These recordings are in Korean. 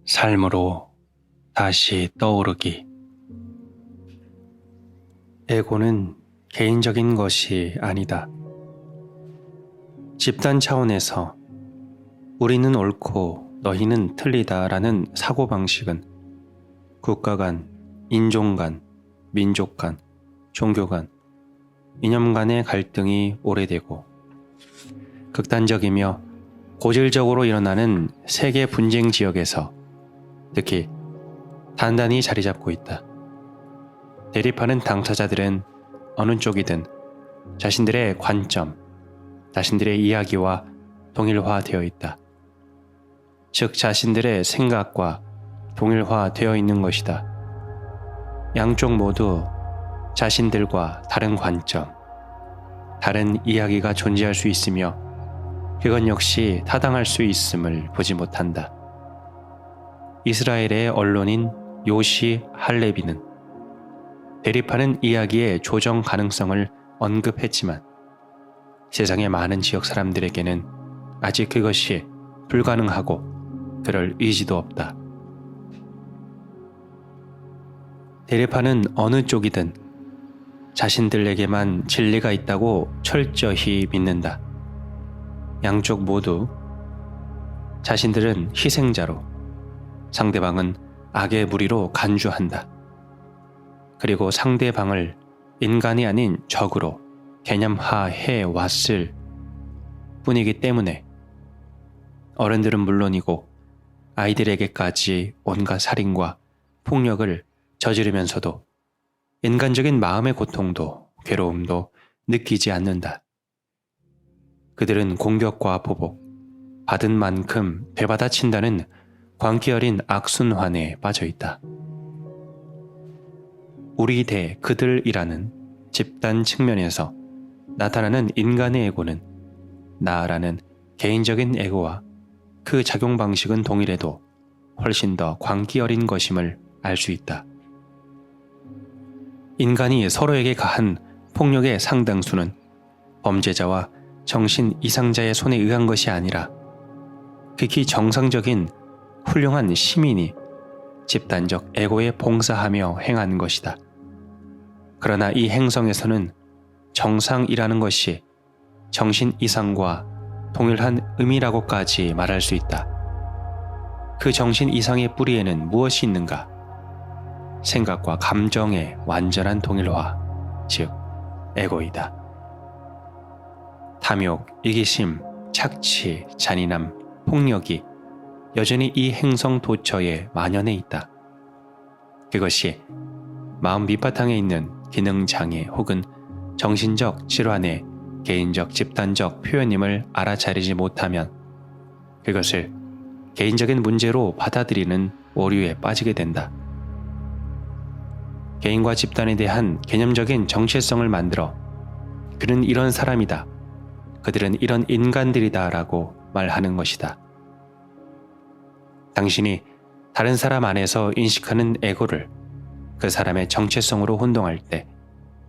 삶으로 다시 떠오르기. 에고는 개인적인 것이 아니다. 집단 차원에서 우리는 옳고 너희는 틀리다라는 사고방식은 국가 간, 인종 간, 민족 간, 종교 간, 이념 간의 갈등이 오래되고 극단적이며 고질적으로 일어나는 세계 분쟁 지역에서 특히 단단히 자리 잡고 있다. 대립하는 당사자들은 어느 쪽이든 자신들의 관점, 자신들의 이야기와 동일화되어 있다. 즉 자신들의 생각과 동일화되어 있는 것이다. 양쪽 모두 자신들과 다른 관점, 다른 이야기가 존재할 수 있으며 그건 역시 타당할 수 있음을 보지 못한다. 이스라엘의 언론인 요시 할레비는 대립하는 이야기의 조정 가능성을 언급했지만 세상의 많은 지역 사람들에게는 아직 그것이 불가능하고 그럴 의지도 없다. 대립하는 어느 쪽이든 자신들에게만 진리가 있다고 철저히 믿는다. 양쪽 모두 자신들은 희생자로, 상대방은 악의 무리로 간주한다. 그리고 상대방을 인간이 아닌 적으로 개념화해 왔을 뿐이기 때문에 어른들은 물론이고 아이들에게까지 온갖 살인과 폭력을 저지르면서도 인간적인 마음의 고통도 괴로움도 느끼지 않는다. 그들은 공격과 보복, 받은 만큼 되받아친다는 광기 어린 악순환에 빠져 있다. 우리 대 그들이라는 집단 측면에서 나타나는 인간의 에고는 나라는 개인적인 에고와 그 작용 방식은 동일해도 훨씬 더 광기 어린 것임을 알 수 있다. 인간이 서로에게 가한 폭력의 상당수는 범죄자와 정신 이상자의 손에 의한 것이 아니라 극히 정상적인 훌륭한 시민이 집단적 에고에 봉사하며 행한 것이다. 그러나 이 행성에서는 정상이라는 것이 정신 이상과 동일한 의미라고까지 말할 수 있다. 그 정신 이상의 뿌리에는 무엇이 있는가? 생각과 감정의 완전한 동일화, 즉 에고이다. 탐욕, 이기심, 착취, 잔인함, 폭력이 여전히 이 행성 도처에 만연해 있다. 그것이 마음 밑바탕에 있는 기능장애 혹은 정신적 질환의 개인적 집단적 표현임을 알아차리지 못하면 그것을 개인적인 문제로 받아들이는 오류에 빠지게 된다. 개인과 집단에 대한 개념적인 정체성을 만들어 그는 이런 사람이다, 그들은 이런 인간들이다 라고 말하는 것이다. 당신이 다른 사람 안에서 인식하는 에고를 그 사람의 정체성으로 혼동할 때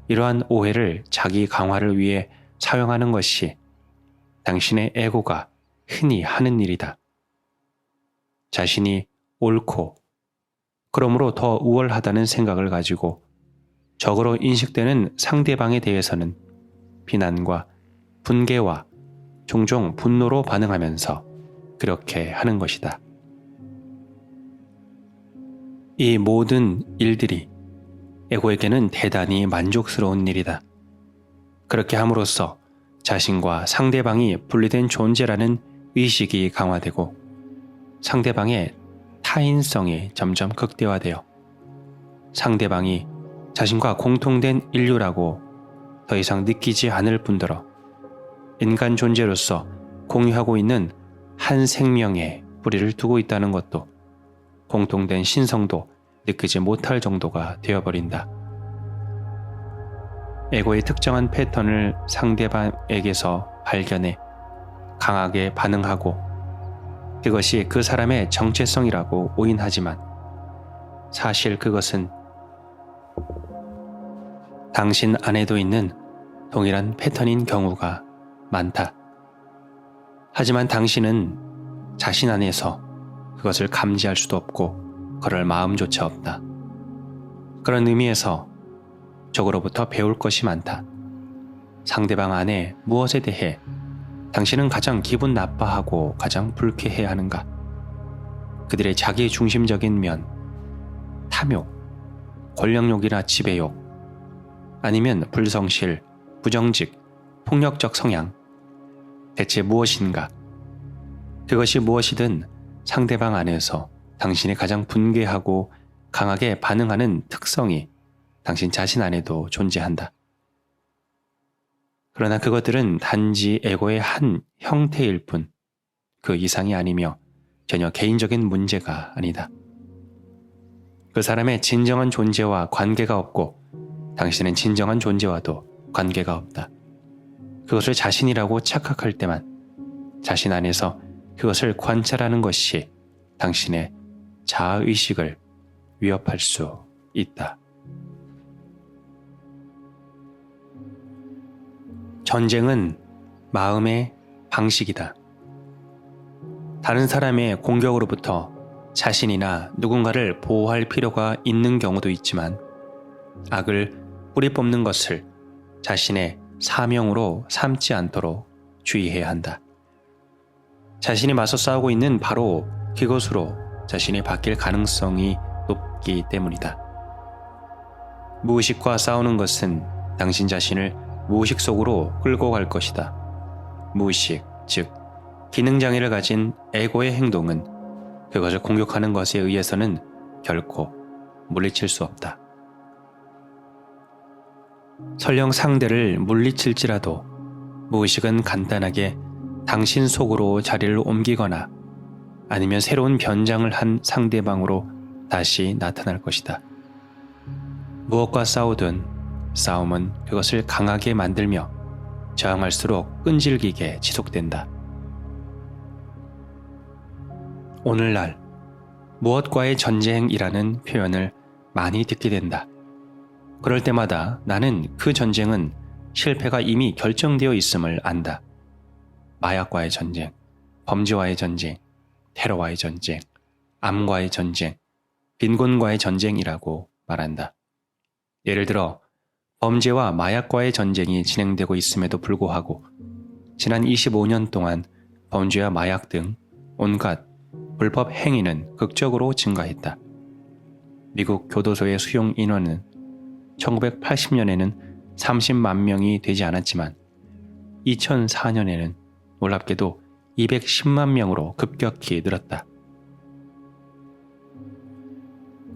이러한 오해를 자기 강화를 위해 사용하는 것이 당신의 에고가 흔히 하는 일이다. 자신이 옳고 그러므로 더 우월하다는 생각을 가지고 적으로 인식되는 상대방에 대해서는 비난과 분개와 종종 분노로 반응하면서 그렇게 하는 것이다. 이 모든 일들이 에고에게는 대단히 만족스러운 일이다. 그렇게 함으로써 자신과 상대방이 분리된 존재라는 의식이 강화되고 상대방의 타인성이 점점 극대화되어 상대방이 자신과 공통된 인류라고 더 이상 느끼지 않을 뿐더러 인간 존재로서 공유하고 있는 한 생명의 뿌리를 두고 있다는 것도 공통된 신성도 느끼지 못할 정도가 되어버린다. 에고의 특정한 패턴을 상대방에게서 발견해 강하게 반응하고 그것이 그 사람의 정체성이라고 오인하지만 사실 그것은 당신 안에도 있는 동일한 패턴인 경우가 많다. 하지만 당신은 자신 안에서 그것을 감지할 수도 없고 그럴 마음조차 없다. 그런 의미에서 적으로부터 배울 것이 많다. 상대방 안에 무엇에 대해 당신은 가장 기분 나빠하고 가장 불쾌해하는가? 그들의 자기 중심적인 면, 탐욕, 권력욕이나 지배욕, 아니면 불성실, 부정직, 폭력적 성향, 대체 무엇인가? 그것이 무엇이든 상대방 안에서 당신이 가장 분개하고 강하게 반응하는 특성이 당신 자신 안에도 존재한다. 그러나 그것들은 단지 에고의 한 형태일 뿐 그 이상이 아니며 전혀 개인적인 문제가 아니다. 그 사람의 진정한 존재와 관계가 없고 당신은 진정한 존재와도 관계가 없다. 그것을 자신이라고 착각할 때만 자신 안에서 그것을 관찰하는 것이 당신의 자아의식을 위협할 수 있다. 전쟁은 마음의 방식이다. 다른 사람의 공격으로부터 자신이나 누군가를 보호할 필요가 있는 경우도 있지만 악을 뿌리 뽑는 것을 자신의 사명으로 삼지 않도록 주의해야 한다. 자신이 맞서 싸우고 있는 바로 그것으로 자신이 바뀔 가능성이 높기 때문이다. 무의식과 싸우는 것은 당신 자신을 무의식 속으로 끌고 갈 것이다. 무의식, 즉 기능장애를 가진 에고의 행동은 그것을 공격하는 것에 의해서는 결코 물리칠 수 없다. 설령 상대를 물리칠지라도 무의식은 간단하게 당신 속으로 자리를 옮기거나 아니면 새로운 변장을 한 상대방으로 다시 나타날 것이다. 무엇과 싸우든 싸움은 그것을 강하게 만들며 저항할수록 끈질기게 지속된다. 오늘날 무엇과의 전쟁이라는 표현을 많이 듣게 된다. 그럴 때마다 나는 그 전쟁은 실패가 이미 결정되어 있음을 안다. 마약과의 전쟁, 범죄와의 전쟁, 테러와의 전쟁, 암과의 전쟁, 빈곤과의 전쟁이라고 말한다. 예를 들어 범죄와 마약과의 전쟁이 진행되고 있음에도 불구하고 지난 25년 동안 범죄와 마약 등 온갖 불법 행위는 극적으로 증가했다. 미국 교도소의 수용 인원은 1980년에는 30만 명이 되지 않았지만 2004년에는 놀랍게도 210만 명으로 급격히 늘었다.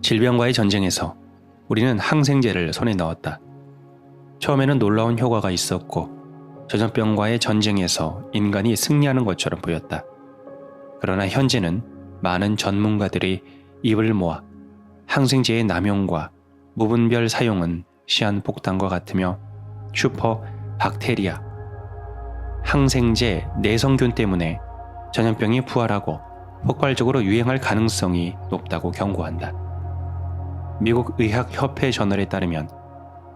질병과의 전쟁에서 우리는 항생제를 손에 넣었다. 처음에는 놀라운 효과가 있었고 전염병과의 전쟁에서 인간이 승리하는 것처럼 보였다. 그러나 현재는 많은 전문가들이 입을 모아 항생제의 남용과 무분별 사용은 시한폭탄과 같으며 슈퍼 박테리아, 항생제 내성균 때문에 전염병이 부활하고 폭발적으로 유행할 가능성이 높다고 경고한다. 미국 의학협회 저널에 따르면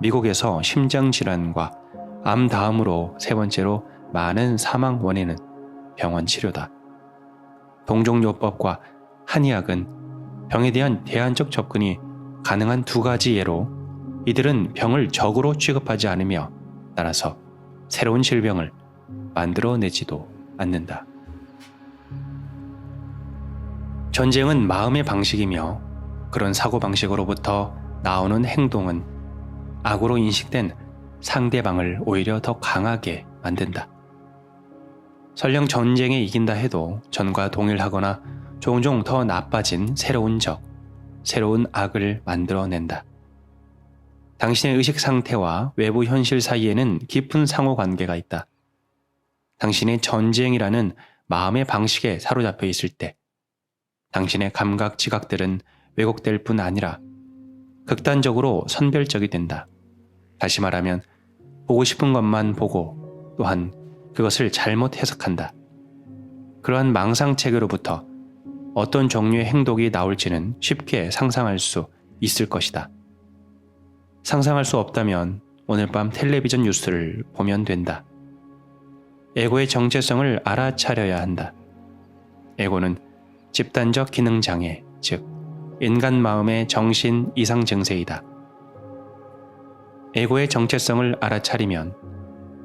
미국에서 심장질환과 암 다음으로 세 번째로 많은 사망 원인은 병원 치료다. 동종요법과 한의학은 병에 대한 대안적 접근이 가능한 두 가지 예로 이들은 병을 적으로 취급하지 않으며 따라서 새로운 질병을 만들어내지도 않는다. 전쟁은 마음의 방식이며 그런 사고방식으로부터 나오는 행동은 악으로 인식된 상대방을 오히려 더 강하게 만든다. 설령 전쟁에 이긴다 해도 전과 동일하거나 종종 더 나빠진 새로운 적, 새로운 악을 만들어낸다. 당신의 의식 상태와 외부 현실 사이에는 깊은 상호관계가 있다. 당신의 전쟁이라는 마음의 방식에 사로잡혀 있을 때 당신의 감각 지각들은 왜곡될 뿐 아니라 극단적으로 선별적이 된다. 다시 말하면 보고 싶은 것만 보고 또한 그것을 잘못 해석한다. 그러한 망상체계로부터 어떤 종류의 행동이 나올지는 쉽게 상상할 수 있을 것이다. 상상할 수 없다면 오늘 밤 텔레비전 뉴스를 보면 된다. 에고의 정체성을 알아차려야 한다. 에고는 집단적 기능 장애, 즉 인간 마음의 정신 이상 증세이다. 에고의 정체성을 알아차리면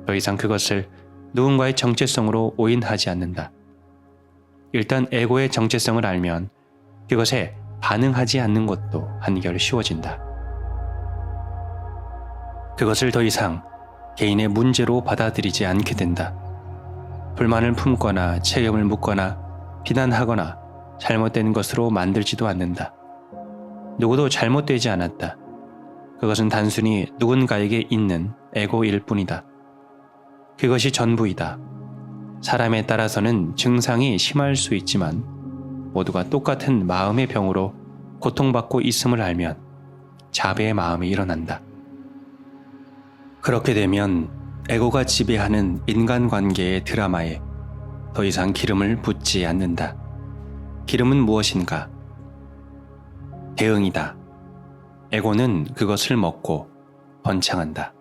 더 이상 그것을 누군가의 정체성으로 오인하지 않는다. 일단 에고의 정체성을 알면 그것에 반응하지 않는 것도 한결 쉬워진다. 그것을 더 이상 개인의 문제로 받아들이지 않게 된다. 불만을 품거나 책임을 묻거나 비난하거나 잘못된 것으로 만들지도 않는다. 누구도 잘못되지 않았다. 그것은 단순히 누군가에게 있는 에고일 뿐이다. 그것이 전부이다. 사람에 따라서는 증상이 심할 수 있지만 모두가 똑같은 마음의 병으로 고통받고 있음을 알면 자비의 마음이 일어난다. 그렇게 되면 에고가 지배하는 인간관계의 드라마에 더 이상 기름을 붓지 않는다. 기름은 무엇인가? 대응이다. 에고는 그것을 먹고 번창한다.